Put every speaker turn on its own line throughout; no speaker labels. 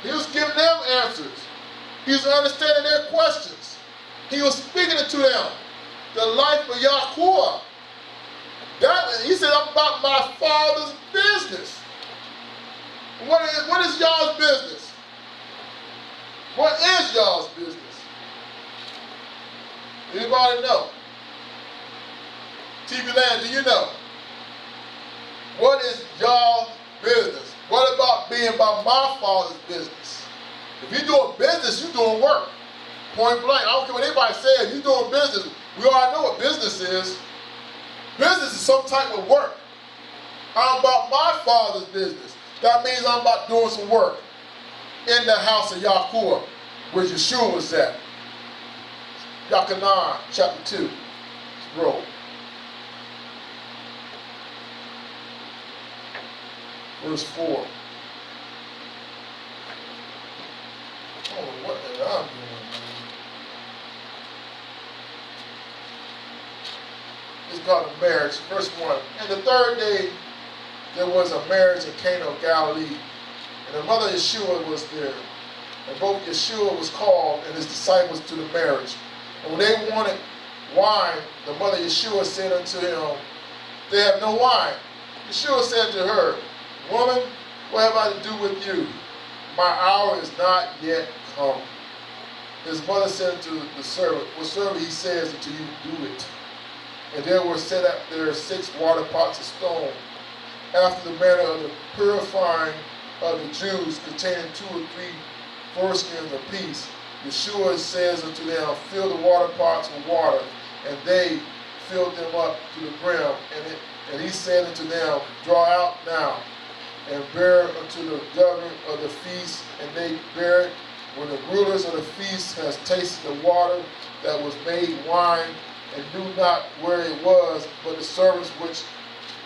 He was giving them answers. He was understanding their questions. He was speaking to them. The life of Yahuwah. He said, I'm about my Father's business. What is y'all's business? What is y'all's business? Anybody know? TV Land, do you know? What is y'all's business? What about being about my Father's business? If you're doing business, you're doing work. Point blank. I don't care what anybody says. You're doing business. We already know what business is. Business is some type of work. I'm about my Father's business. That means I'm about doing some work in the house of Yahuwah, where Yeshua was at. Yachanan, chapter 2. Let's roll. Verse 4. Oh, what did I do? It's called a marriage. Verse 1. And the third day there was a marriage in Cana of Galilee, and the mother of Yeshua was there. And both Yeshua was called and his disciples to the marriage. And when they wanted wine, the mother of Yeshua said unto him, they have no wine. Yeshua said to her, Woman, what have I to do with you? My hour is not yet come. His mother said to the servant, whatsoever he says unto you, do it. And there were set up there 6 water pots of stone, after the manner of the purifying of the Jews, containing 2 or 3 foreskins apiece. Yeshua says unto them, fill the water pots with water. And they filled them up to the brim. And he said unto them, draw out now, and bear unto the governor of the feast. And they bear it. When the rulers of the feast has tasted the water that was made wine, and knew not where it was, but the servants which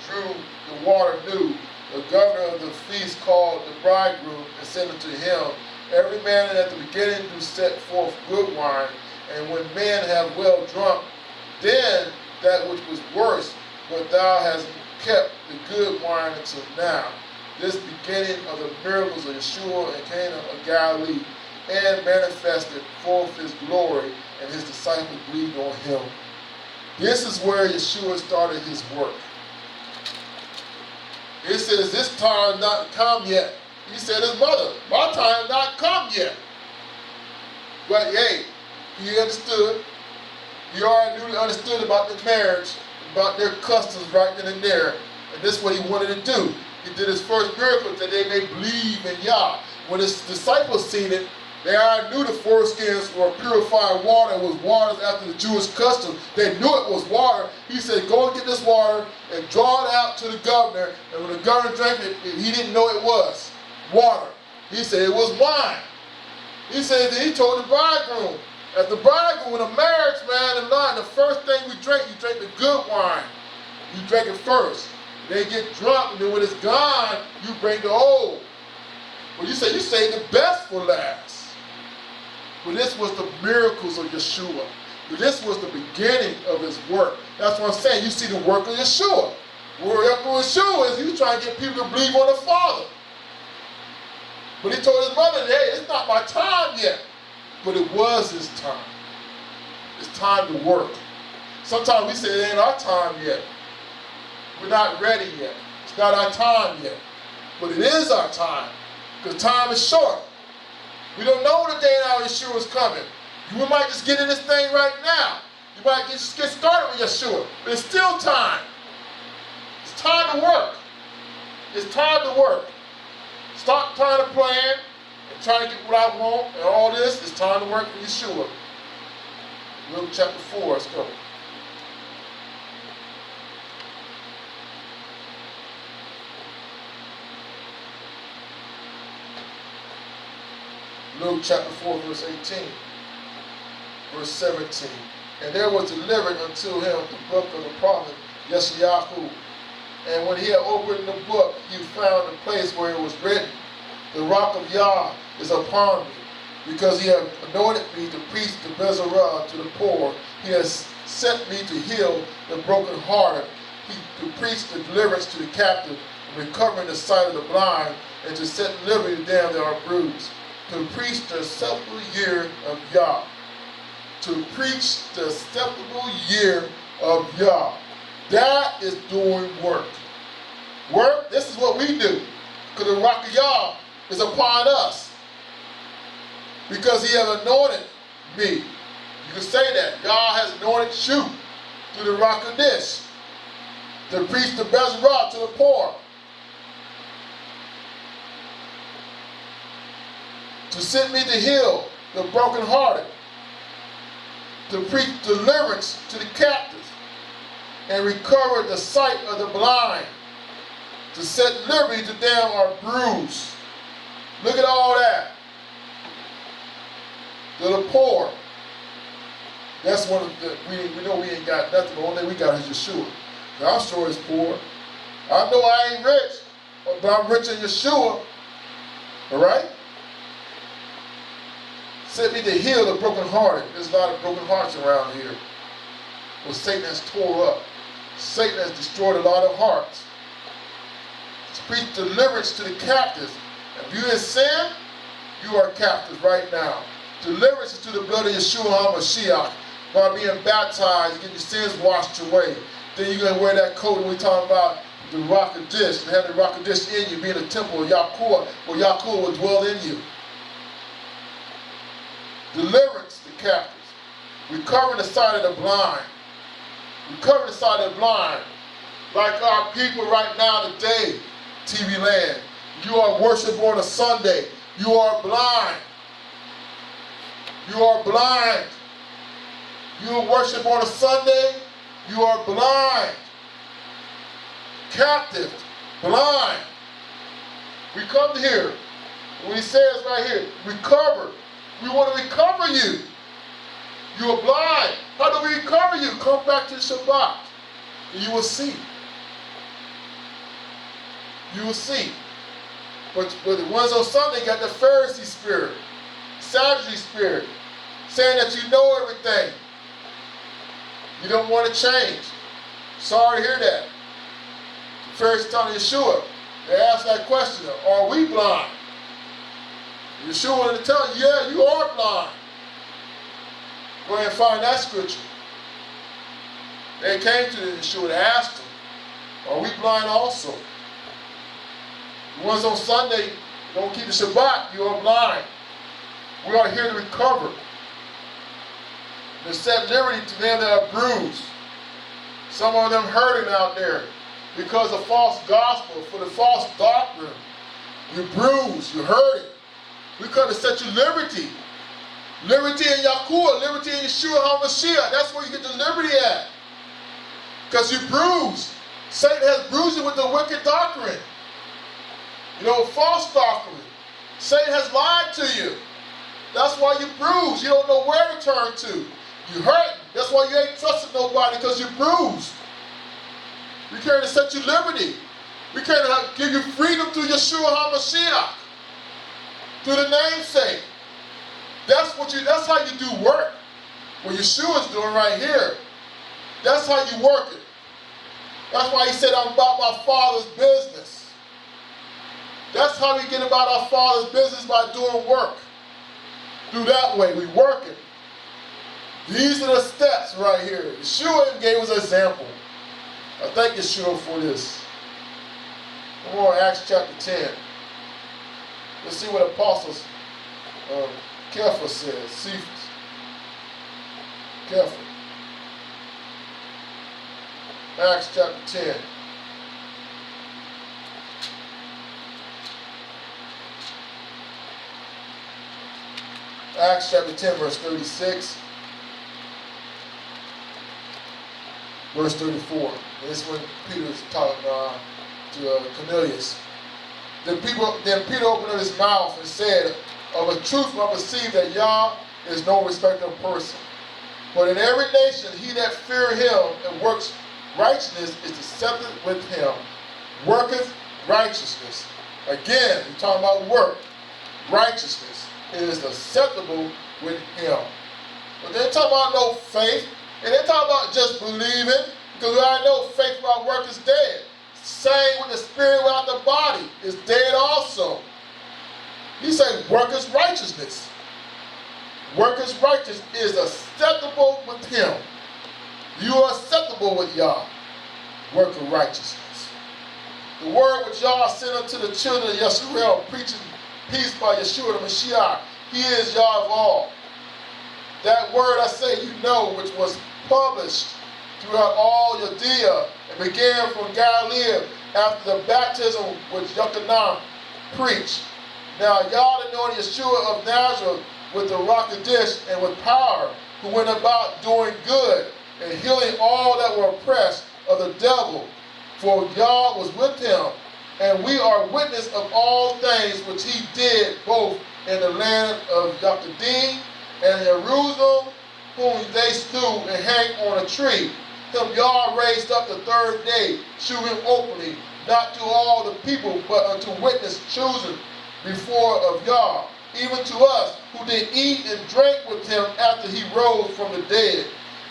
drew the water knew. The governor of the feast called the bridegroom and said unto him, every man at the beginning do set forth good wine, and when men have well drunk, then that which was worse, but thou hast kept the good wine until now. This beginning of the miracles of Yeshua in Cana of Galilee, and manifested forth his glory, and his disciples believed on him. This is where Yeshua started his work. It says, this time not come yet. He said his mother, my time not come yet. But hey, he understood. He already knew, understood about the marriage, about their customs right then and there. And this is what he wanted to do. He did his first miracle that they may believe in Yah. When his disciples seen it, they already knew the foreskins were purified water. It was water after the Jewish custom. They knew it was water. He said, go and get this water and draw it out to the governor. And when the governor drank it, he didn't know it was water. He said it was wine. He said that he told the bridegroom, as the bridegroom in a marriage, man, and the first thing we drink, you drink the good wine. You drink it first. They get drunk, and then when it's gone, you bring the old. Well, you say the best for last. But this was the miracles of Yeshua. This was the beginning of his work. That's what I'm saying. You see the work of Yeshua. Work of Yeshua is he was trying to get people to believe on the Father. But he told his mother, hey, it's not my time yet. But it was his time. It's time to work. Sometimes we say it ain't our time yet. We're not ready yet. It's not our time yet. But it is our time. Because time is short. We don't know the day and hour Yeshua is coming. You might just get in this thing right now. You might just get started with Yeshua. But it's still time. It's time to work. It's time to work. Stop trying to plan and trying to get what I want and all this. It's time to work for Yeshua. Luke chapter 4, let's go. Luke chapter 4, verse 18, verse 17. And there was delivered unto him the book of the prophet Yeshayahu. And when he had opened the book, he found the place where it was written, the rock of Yah is upon me, because he hath anointed me to preach the Bezerah to the poor. He has sent me to heal the brokenhearted, to preach the deliverance to the captive, and recovering the sight of the blind, and to set liberty to them that are bruised, to preach the acceptable year of Yah. To preach the acceptable year of Yah. That is doing work. Work, this is what we do. Because the rock of Yah is upon us. Because he has anointed me. You can say that. Yah has anointed you through the rock of this. To preach the best rock to the poor. To send me to heal the brokenhearted. To preach deliverance to the captives. And recover the sight of the blind. To set liberty to them are bruised. Look at all that. To the poor. That's one of the, we know we ain't got nothing, but the only thing we got is Yeshua. Now, I'm sure it's poor. I know I ain't rich, but I'm rich in Yeshua. All right? Sent me to heal the brokenhearted. There's a lot of broken hearts around here. Well, Satan has tore up. Satan has destroyed a lot of hearts. To preach deliverance to the captives. If you're in sin, you are captive right now. Deliverance is to the blood of Yeshua HaMashiach. By being baptized, you get your sins washed away. Then you're going to wear that coat, and we're talking about the rock of dish, and having the rock of dish in you, being a temple of Yahuwah, where Yahuwah will dwell in you. Deliverance to captives. Recovering the sight of the blind. Recovering the sight of the blind. Like our people right now today, TV land. You are worshiping on a Sunday. You are blind. You are blind. You worship on a Sunday. You are blind. Captive. Blind. We come here. When he says right here, recover. We want to recover you. You are blind. How do we recover you? Come back to Shabbat. And you will see. You will see. But the ones on Sunday got the Pharisee spirit, Sadducee spirit, saying that you know everything. You don't want to change. Sorry to hear that. The Pharisees telling Yeshua, they asked that question, are we blind? Yeshua wanted to tell you, yeah, you are blind. Go ahead and find that scripture. They came to Yeshua and asked him, are we blind also? The ones on Sunday don't keep the Shabbat, you are blind. We are here to recover. To set liberty to them that are bruised. Some of them hurting out there because of false gospel, for the false doctrine. You're bruised, you're hurting. We come to set you liberty. Liberty in Yahuwah, liberty in Yeshua HaMashiach. That's where you get the liberty at. Because you're bruised. Satan has bruised you with the wicked doctrine. You know, false doctrine. Satan has lied to you. That's why you're bruised. You don't know where to turn to. You're hurting. That's why you ain't trusting nobody, because you're bruised. We came to set you liberty. We came to give you freedom through Yeshua HaMashiach. Through the namesake. That's how you do work. What Yeshua is doing right here. That's how you work it. That's why he said, I'm about my Father's business. That's how we get about our Father's business, by doing work. Through that way, we work it. These are the steps right here. Yeshua gave us an example. I thank Yeshua for this. Come on, Acts chapter 10. Let's see what Apostles Kepha says. Cephas. Kepha. Acts chapter 10. Acts chapter 10, verse 36. Verse 34. This is when Peter's talking to Cornelius. Then Peter opened up his mouth and said, of a truth I perceive that Yah is no respecter of person. But in every nation he that fear him and works righteousness is accepted with him. Worketh righteousness. Again, we're talking about work. Righteousness is acceptable with him. But they talk about no faith. And they talk about just believing. Because we already know faith without work is dead. Same with the spirit without the body is dead also. He said, work his righteousness. Work his righteousness is acceptable with him. You are acceptable with Yah. Work of righteousness. The word which Yah sent unto the children of Yisrael, preaching peace by Yeshua the Mashiach. He is Yah of all. That word I say you know, which was published throughout all Judea and began from Galilee after the baptism which Yochanan preached. Now Yah anointed Yeshua of Nazareth with the rock of dish and with power, who went about doing good and healing all that were oppressed of the devil. For Yah was with him, and we are witness of all things which he did both in the land of Yachadim and Jerusalem, whom they slew and hanged on a tree. Him Yah raised up the third day, shew him openly, not to all the people, but unto witness chosen before of Yah, even to us, who did eat and drink with him after he rose from the dead.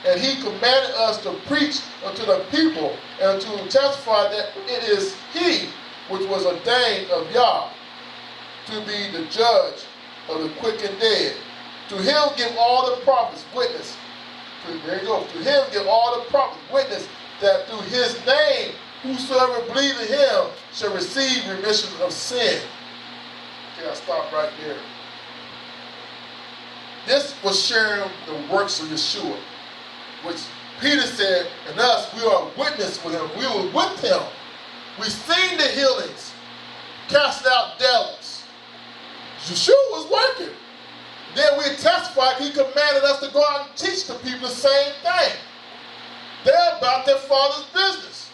And he commanded us to preach unto the people, and to testify that it is he which was ordained of Yah, to be the judge of the quick and dead. To him give all the prophets witness. There you go. To him give all the prophets witness that through his name whosoever believes in him shall receive remission of sin. Okay, I'll stop right there. This was sharing the works of Yeshua, which Peter said, and us, we are witness with him. We were with him. We've seen the healings, cast out devils. Yeshua was working. Then we testified, he commanded us to go out and teach the people the same thing. They're about their Father's business.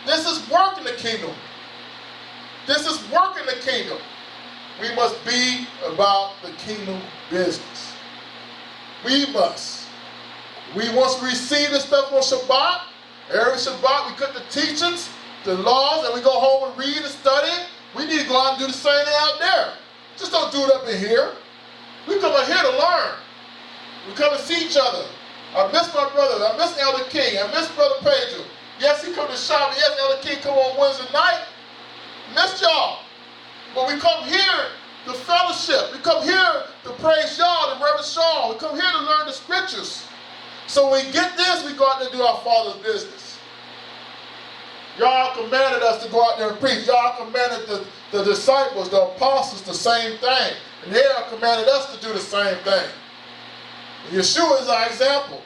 This is work in the kingdom. This is work in the kingdom. We must be about the kingdom business. We must. Once we receive this stuff on Shabbat, every Shabbat we cut the teachings, the laws, and we go home and read and study. We need to go out and do the same thing out there. Just don't do it up in here. We come out here to learn. We come and see each other. I miss my brother. I miss Elder King. I miss Brother Pedro. Yes, he come to shop. Yes, Elder King come on Wednesday night. Miss y'all. But we come here to fellowship. We come here to praise y'all, the Reverend Shaw. We come here to learn the scriptures. So when we get this, we go out there and do our Father's business. Y'all commanded us to go out there and preach. Y'all commanded the disciples, the apostles, the same thing. And they have commanded us to do the same thing. And Yeshua is our example.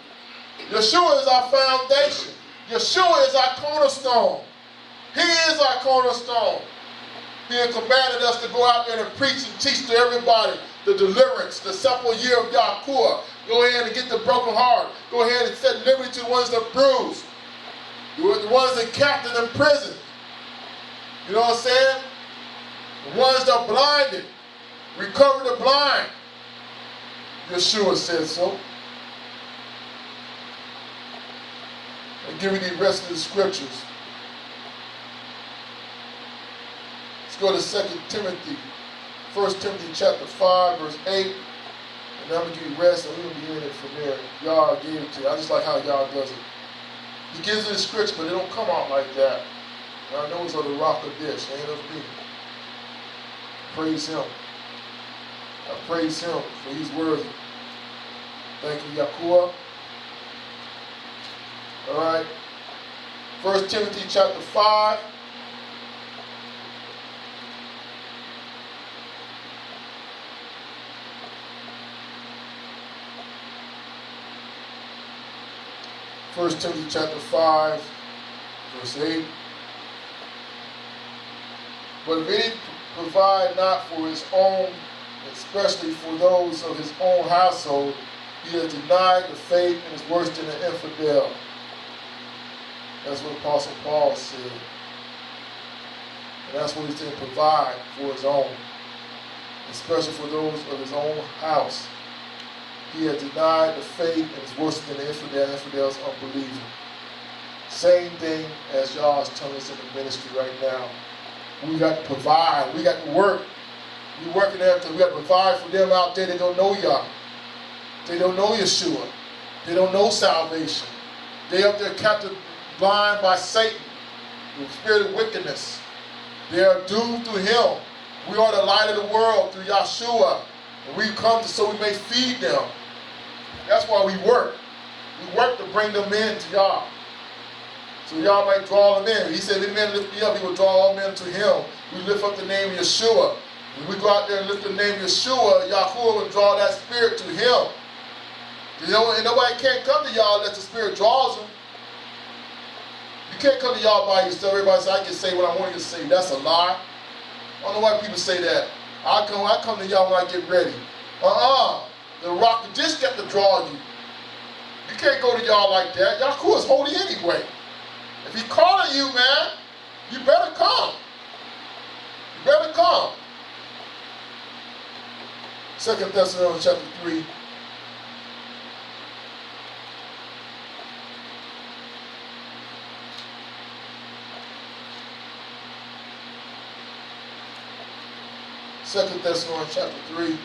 Yeshua is our foundation. Yeshua is our cornerstone. He is our cornerstone. He has commanded us to go out there and preach and teach to everybody the deliverance, the simple year of Yahuwah. Go ahead and get the broken heart. Go ahead and set liberty to the ones that are bruised. The ones that are captive in prison. You know what I'm saying? The ones that are blinded. Recover the blind. Yeshua said so. And give you the rest of the scriptures. Let's go to 2 Timothy. 1 Timothy chapter 5, verse 8. And I'm going to give you rest, and we're going to be in it from there. Y'all gave it to you. I just like how y'all does it. He gives it the scripture, but it don't come out like that. And I know it's on the rock of dish. It ain't of me. Praise him. I praise him, for he's worthy. Thank you, Yahuwah. All right. 1 Timothy chapter 5. First Timothy chapter 5, verse 8. But if any provide not for his own, especially for those of his own household, he has denied the faith and is worse than an infidel. That's what Apostle Paul said. And that's what he said, provide for his own, especially for those of his own house. He has denied the faith and is worse than the infidel. Infidel's unbelieving. Same thing as y'all is telling us in the ministry right now. We got to provide. We got to work. We're working there because we got to provide for them out there that don't know y'all. They don't know Yeshua. They don't know salvation. They up there captive blind by Satan, the spirit of wickedness. They are doomed through him. We are the light of the world through Yahshua. And we come so we may feed them. That's why we work. We work to bring them in to Yah. So Yah might draw them in. He said, if any man lift me up, he will draw all men to him. We lift up the name of Yeshua. When we go out there and lift the name of Yeshua, Yahuwah will draw that spirit to him. You know, and nobody can't come to y'all unless the spirit draws them. You can't come to y'all by yourself. Everybody says, I can say what I want you to say. That's a lie. I don't know why people say that. I come to y'all when I get ready. The rock just got to draw you. You can't go to y'all like that. Yahuwah is holy anyway. If he's calling you, man, you better come. You better come. 2 Thessalonians chapter 3. Second Thessalonians chapter 3,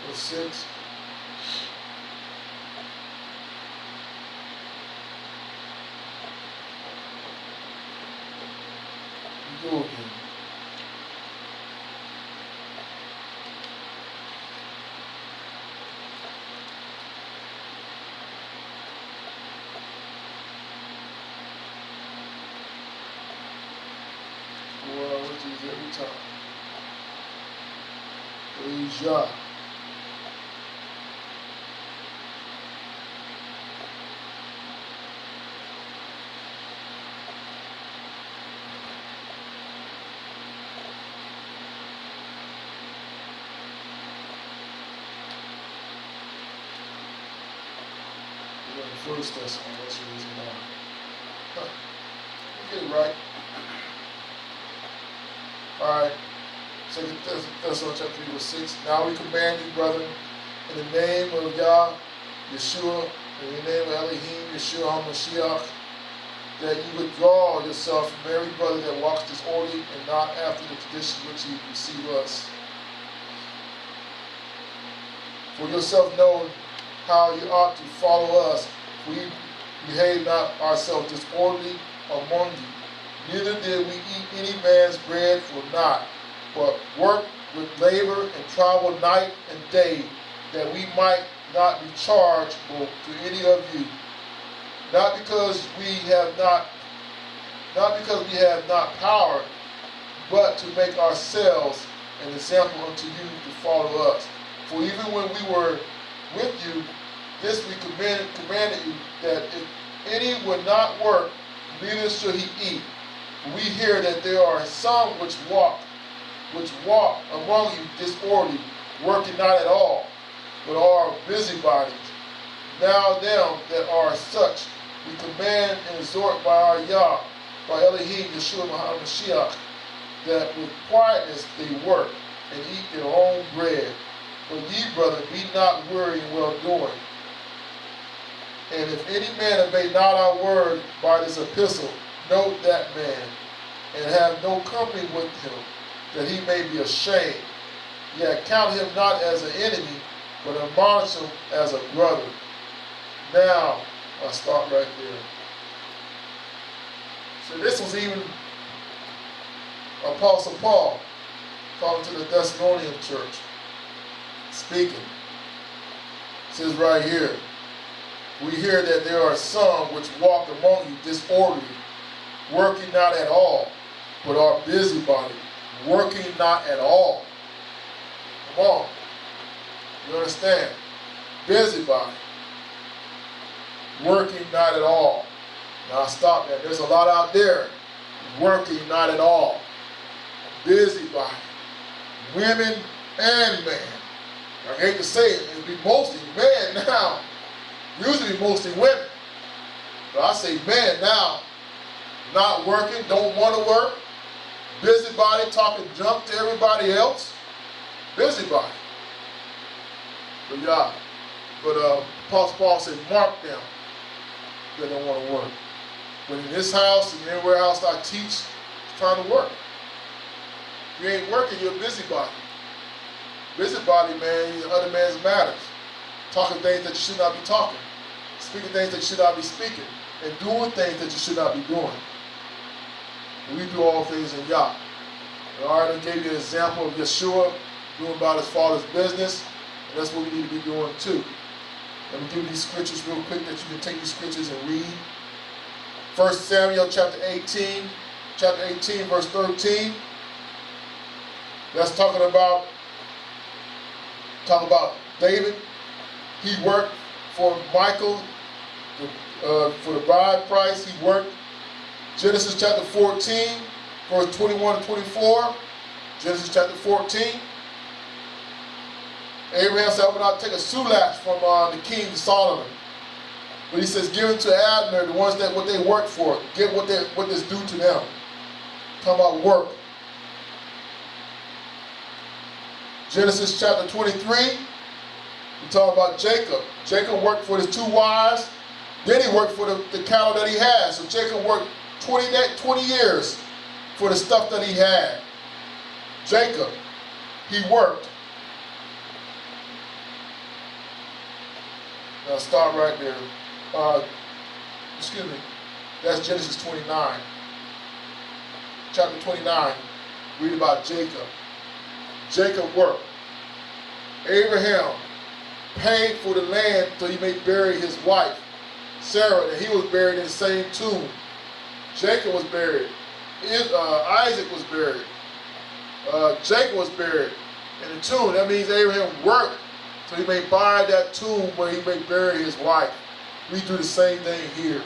verse 6. You go again. Well, which is every time. Praise Yah. First Thessalonians, that's the reason why. Get it right. Alright. 2 Thessalonians chapter 3, verse 6. Now we command you, brethren, in the name of Yah, Yeshua, in the name of Elohim, Yeshua HaMashiach, that you withdraw yourself from every brother that walks disorderly and not after the tradition which you receive us. For yourself know how you ought to follow us. We behave not ourselves disorderly among you. Neither did we eat any man's bread for naught, but work with labor and travel night and day, that we might not be chargeable to any of you. Not because we have not power, but to make ourselves an example unto you to follow us. For even when we were with you, this we commanded you, that if any would not work, neither should he eat. We hear that there are some which walk among you disorderly, working not at all, but are busybodies. Now them that are such, we command and exhort by our Yah, by Elohim, Yeshua HaMashiach, that with quietness they work and eat their own bread. But ye, brother, be not weary in well doing. And if any man obey not our word by this epistle, note that man, and have no company with him, that he may be ashamed. Yet count him not as an enemy, but admonish him as a brother. Now, I'll start right there. So this was even Apostle Paul talking to the Thessalonian church, speaking. It says right here, we hear that there are some which walk among you disorderly, working not at all, but are busybody, working not at all. Come on. You understand? Busybody, working not at all. Now stop that. There's a lot out there working not at all. Busybody. Women and men. I hate to say it, it'd be mostly men now. Usually mostly women. But I say men now. Not working, don't want to work. Busybody, talking junk to everybody else. Busybody. But yeah. But Apostle Paul said, mark them that don't want to work. But in this house and everywhere else I teach, it's trying to work. If you ain't working, you're a busybody. Busybody, man, other man's matters. Talking things that you should not be talking. Speaking things that you should not be speaking. And doing things that you should not be doing. And we do all things in Yah. All right, I gave you an example of Yeshua doing about his father's business, and that's what we need to be doing too. Let me give you these scriptures real quick that you can take these scriptures and read. 1 Samuel chapter 18, verse 13. That's talking about David. He worked for Michael for the bride price. He worked. Genesis chapter 14, verse 21 to 24. Genesis chapter 14. Abraham said, I will not take a sulach from the king Solomon. But he says, give it to Abner, the ones that what they work for. Give what is due to them. Talking about work. Genesis chapter 23. We talk about Jacob. Jacob worked for his 2 wives. Then he worked for the cattle that he had. So Jacob worked 20 years for the stuff that he had. Jacob, he worked. Now start right there. Excuse me. That's Genesis 29. Chapter 29. Read about Jacob. Jacob worked. Abraham paid for the land so he may bury his wife, Sarah, and he was buried in the same tomb. Jacob was buried. Isaac was buried. Jacob was buried in the tomb. That means Abraham worked so he may buy that tomb where he may bury his wife. We do the same thing here.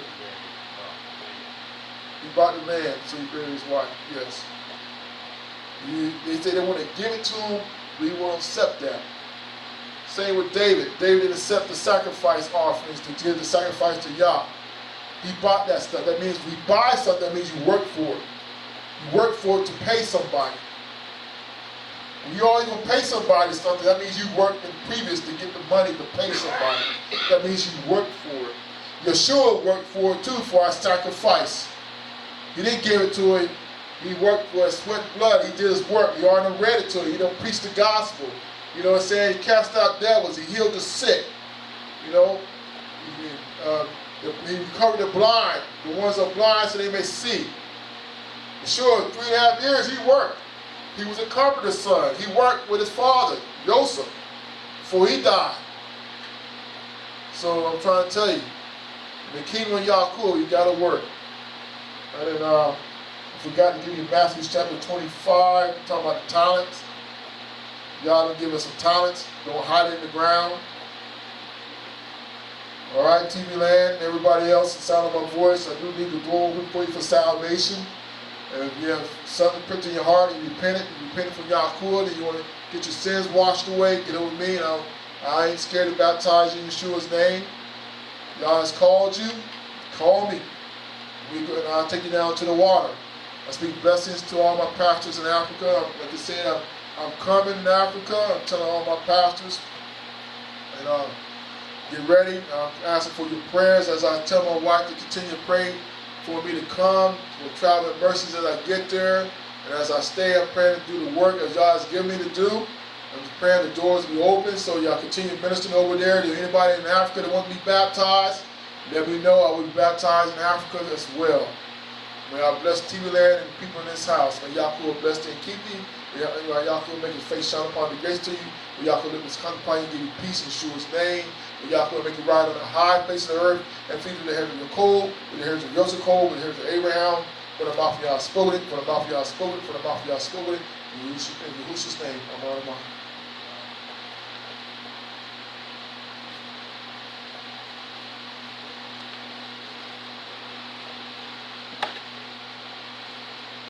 He bought the land so he buried his wife. Yes. They say they want to give it to him, but he won't accept that. Same with David. David didn't accept the sacrifice offerings to give the sacrifice to Yah. He bought that stuff. That means we buy something, that means you work for it. You work for it to pay somebody. When you always going to pay somebody something, that means you worked in previous to get the money to pay somebody. That means you worked for it. Yeshua worked for it too, for our sacrifice. He didn't give it to him. He worked for his sweat and blood. He did his work. He already read it to him. He don't preach the gospel. You know what I'm saying? He cast out devils. He healed the sick. You know? He recovered the blind. The ones that are blind so they may see. Sure, 3.5 years he worked. He was a carpenter's son. He worked with his father, Joseph, before he died. So I'm trying to tell you, in the kingdom of Yaakov, you got to work. And then I forgot to give you Matthew chapter 25, talking about the talents. Y'all done give us some talents. Don't hide it in the ground. All right, TV land, everybody else, the sound of my voice, I do need to go over and pray for salvation. And if you have something pricked in your heart and you repent from Yahuwah, and you want to get your sins washed away, get over me. And I ain't scared to baptize you in Yeshua's name. Yah has called you. Call me. And I'll take you down to the water. I speak blessings to all my pastors in Africa. Like I said, I'm coming in Africa. I'm telling all my pastors. And get ready. I'm asking for your prayers as I tell my wife to continue to pray for me to come, for traveling mercies as I get there. And as I stay, I'm praying to do the work as y'all has given me to do. I'm just praying the doors be open so y'all continue ministering over there. To anybody in Africa that wants to be baptized, let me know. I will be baptized in Africa as well. May I bless TV land and people in this house. May Yahuwah bless you and keep you. May Yahuwah make his face shine upon the grace to you. May Yahuwah lift his countenance upon you and give you peace in Yeshua's name. May Yahuwah make you ride on the high place of the earth and feed to the heritage of Jacob, with the heritage of Joseph, with the heritage of Abraham. For the mouth of y'all spoken it, for the mouth of y'all spoken it, for the mouth of y'all spoken it. In Yahushua's name, Amen.